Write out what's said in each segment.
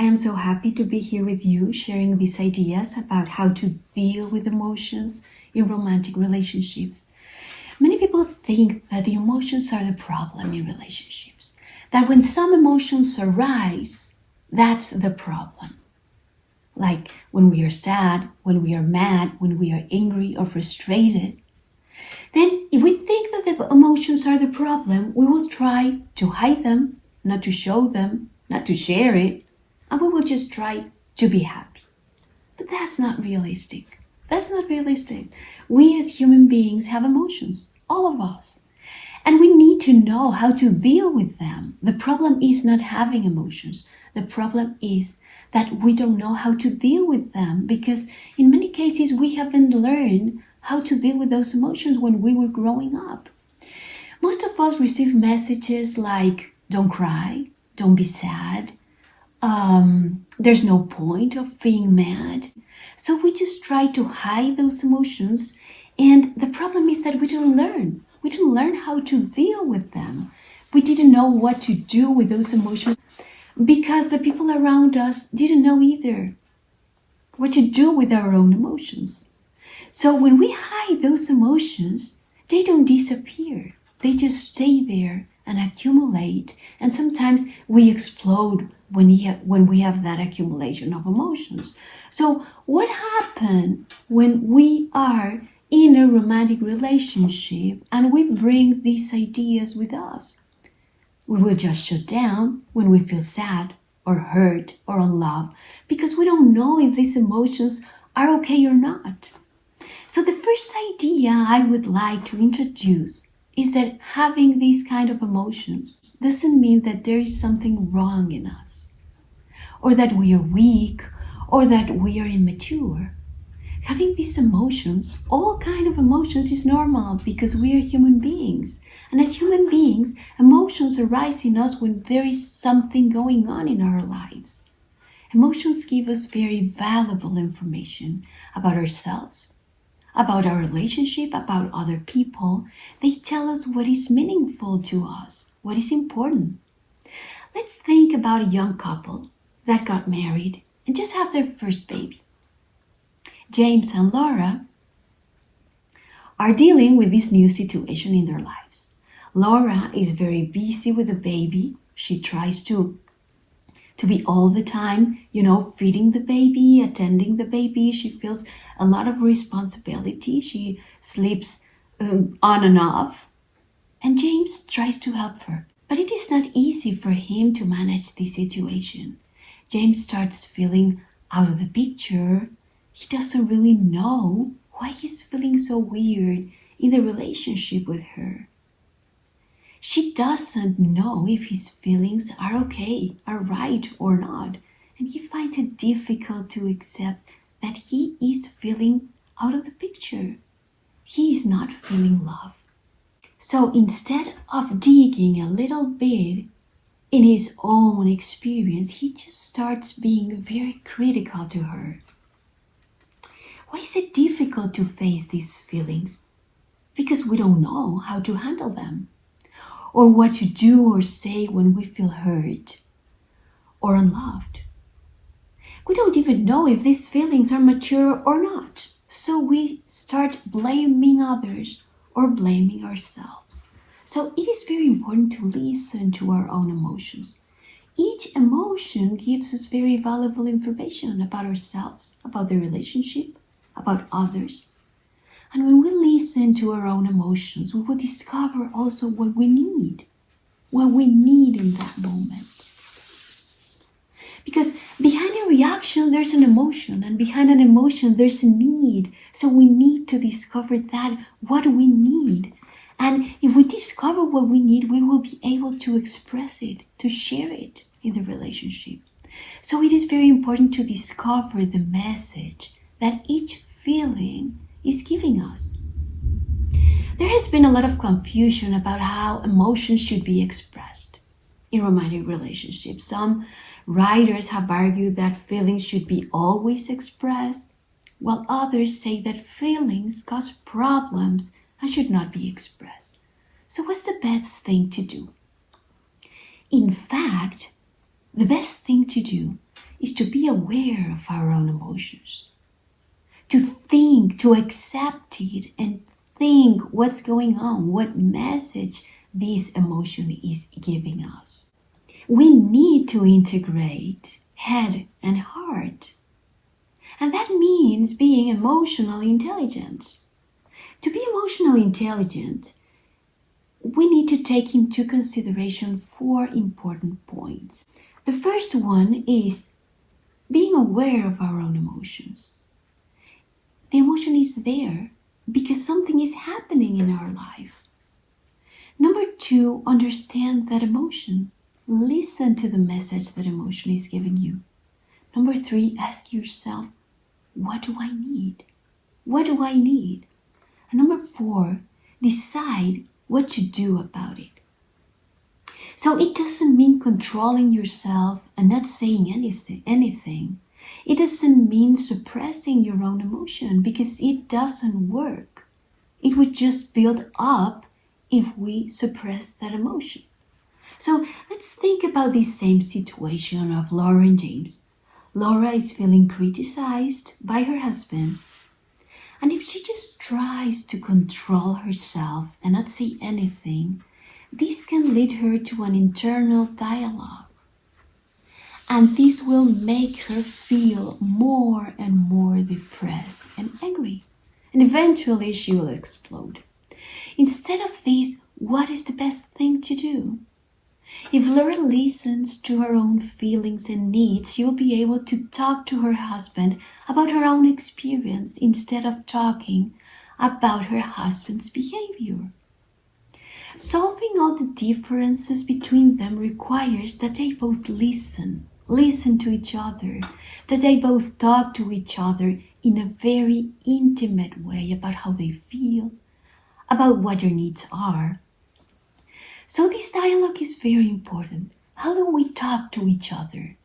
am so happy to be here with you, sharing these ideas about how to deal with emotions in romantic relationships. Many people think that the emotions are the problem in relationships, that when some emotions arise, that's the problem. Like when we are sad, when we are mad, when we are angry or frustrated. Then if we think that the emotions are the problem, we will try to hide them, not to show them, not to share it, and we will just try to be happy. But that's not realistic. That's not realistic. We as human beings have emotions, all of us. And we need to know how to deal with them. The problem is not having emotions. The problem is that we don't know how to deal with them because in many cases we haven't learned how to deal with those emotions when we were growing up. Most of us receive messages like, don't cry, don't be sad, there's no point of being mad. So we just try to hide those emotions, and the problem is that we didn't learn. We didn't learn how to deal with them. We didn't know what to do with those emotions because the people around us didn't know either what to do with our own emotions. So when we hide those emotions, they don't disappear. They just stay there and accumulate. And sometimes we explode when we have that accumulation of emotions. So what happens when we are in a romantic relationship and we bring these ideas with us? We will just shut down when we feel sad or hurt or unloved because we don't know if these emotions are okay or not. So the first idea I would like to introduce is that having these kind of emotions doesn't mean that there is something wrong in us, or that we are weak, or that we are immature. Having these emotions, all kind of emotions, is normal because we are human beings. And as human beings, emotions arise in us when there is something going on in our lives. Emotions give us very valuable information about ourselves, about our relationship, about other people. They tell us what is meaningful to us, what is important. Let's think about a young couple that got married and just have their first baby. James and Laura are dealing with this new situation in their lives. Laura is very busy with the baby. She tries to be all the time, feeding the baby, attending the baby. She feels a lot of responsibility. She sleeps on and off. And James tries to help her. But it is not easy for him to manage this situation. James starts feeling out of the picture. He doesn't really know why he's feeling so weird in the relationship with her. She doesn't know if his feelings are okay, are right or not, and he finds it difficult to accept that he is feeling out of the picture. He is not feeling love. So instead of digging a little bit in his own experience, he just starts being very critical to her. Why is it difficult to face these feelings? Because we don't know how to handle them, or what to do or say when we feel hurt or unloved. We don't even know if these feelings are mature or not. So we start blaming others or blaming ourselves. So it is very important to listen to our own emotions. Each emotion gives us very valuable information about ourselves, about the relationship, about others. And when we listen to our own emotions, we will discover also what we need in that moment. Because behind a reaction, there's an emotion, and behind an emotion, there's a need. So we need to discover what we need. And if we discover what we need, we will be able to express it, to share it in the relationship. So it is very important to discover the message that each feeling is giving us. There has been a lot of confusion about how emotions should be expressed in romantic relationships. Some writers have argued that feelings should be always expressed, while others say that feelings cause problems and should not be expressed. So what's the best thing to do? In fact, the best thing to do is to be aware of our own emotions, to think, to accept it, and think what's going on, what message this emotion is giving us. We need to integrate head and heart. And that means being emotionally intelligent. To be emotionally intelligent, we need to take into consideration 4 important points. The first one is being aware of our own emotions. The emotion is there because something is happening in our life. Number 2, understand that emotion. Listen to the message that emotion is giving you. Number 3, ask yourself, what do I need? What do I need? And number 4, decide what to do about it. So it doesn't mean controlling yourself and not saying anything. It doesn't mean suppressing your own emotion, because it doesn't work. It would just build up if we suppress that emotion. So let's think about this same situation of Laura and James. Laura is feeling criticized by her husband. And if she just tries to control herself and not say anything, this can lead her to an internal dialogue. And this will make her feel more and more depressed and angry. And eventually she will explode. Instead of this, what is the best thing to do? If Laura listens to her own feelings and needs, she will be able to talk to her husband about her own experience instead of talking about her husband's behavior. Solving all the differences between them requires that they both listen to each other, that they both talk to each other in a very intimate way about how they feel, about what their needs are. So this dialogue is very important. How do we talk to each other?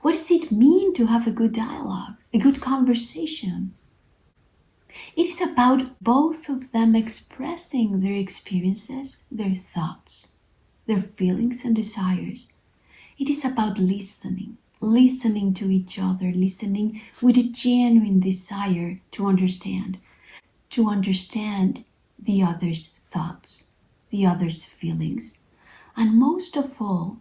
What does it mean to have a good dialogue, a good conversation? It is about both of them expressing their experiences, their thoughts, their feelings and desires. It is about listening to each other, listening with a genuine desire to understand the other's thoughts, the other's feelings. And most of all,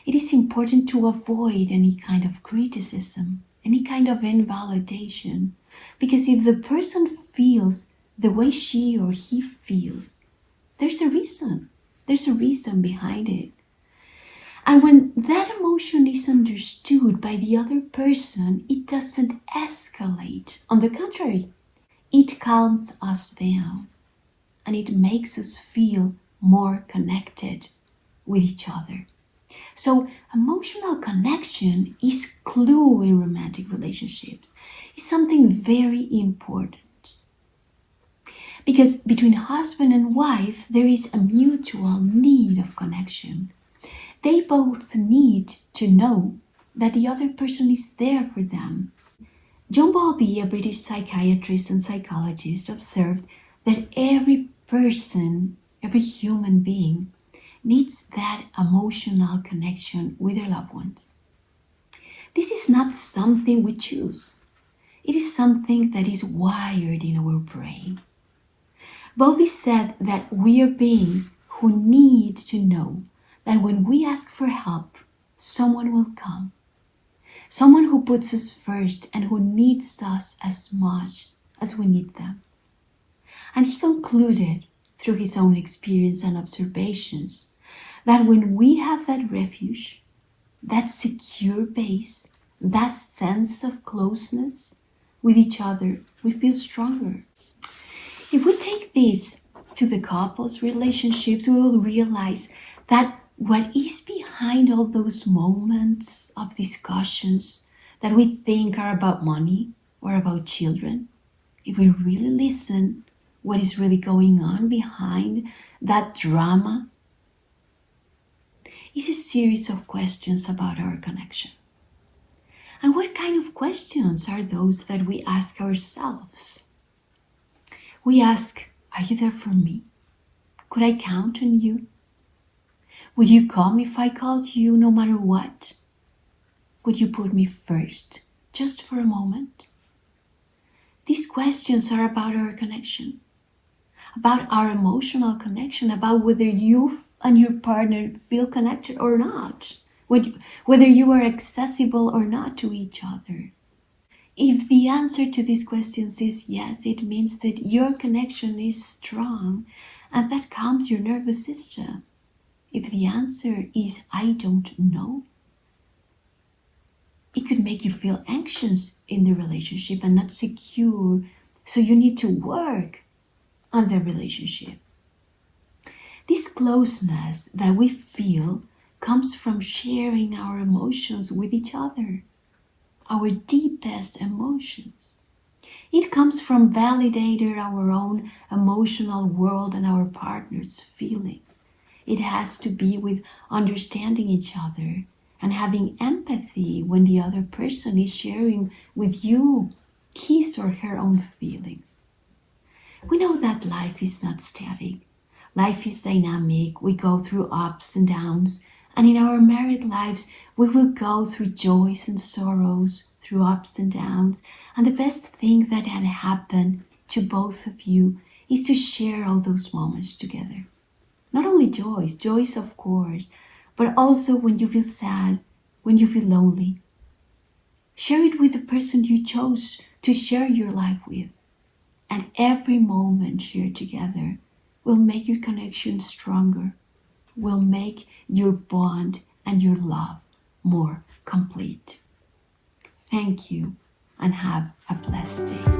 it is important to avoid any kind of criticism, any kind of invalidation, because if the person feels the way she or he feels, there's a reason behind it. And when that emotion is understood by the other person, it doesn't escalate. On the contrary, it calms us down and it makes us feel more connected with each other. So emotional connection is clue in romantic relationships. It's something very important. Because between husband and wife, there is a mutual need of connection. They both need to know that the other person is there for them. John Bowlby, a British psychiatrist and psychologist, observed that every person, every human being, needs that emotional connection with their loved ones. This is not something we choose. It is something that is wired in our brain. Bowlby said that we are beings who need to know that when we ask for help, someone will come. Someone who puts us first and who needs us as much as we need them. And he concluded, through his own experience and observations, that when we have that refuge, that secure base, that sense of closeness with each other, we feel stronger. If we take this to the couple's relationships, we will realize that what is behind all those moments of discussions that we think are about money or about children, if we really listen, what is really going on behind that drama is a series of questions about our connection. And what kind of questions are those that we ask ourselves? We ask, are you there for me? Could I count on you? Will you come if I called you no matter what? Would you put me first, just for a moment? These questions are about our connection, about our emotional connection, about whether you and your partner feel connected or not, whether you are accessible or not to each other. If the answer to these questions is yes, it means that your connection is strong and that calms your nervous system. If the answer is I don't know, it could make you feel anxious in the relationship and not secure, so you need to work on the relationship. This closeness that we feel comes from sharing our emotions with each other, our deepest emotions. It comes from validating our own emotional world and our partner's feelings. It has to be with understanding each other and having empathy when the other person is sharing with you his or her own feelings. We know that life is not static. Life is dynamic. We go through ups and downs. And in our married lives, we will go through joys and sorrows, through ups and downs. And the best thing that can happen to both of you is to share all those moments together. Not only joys of course, but also when you feel sad, when you feel lonely. Share it with the person you chose to share your life with. And every moment shared together will make your connection stronger, will make your bond and your love more complete. Thank you and have a blessed day.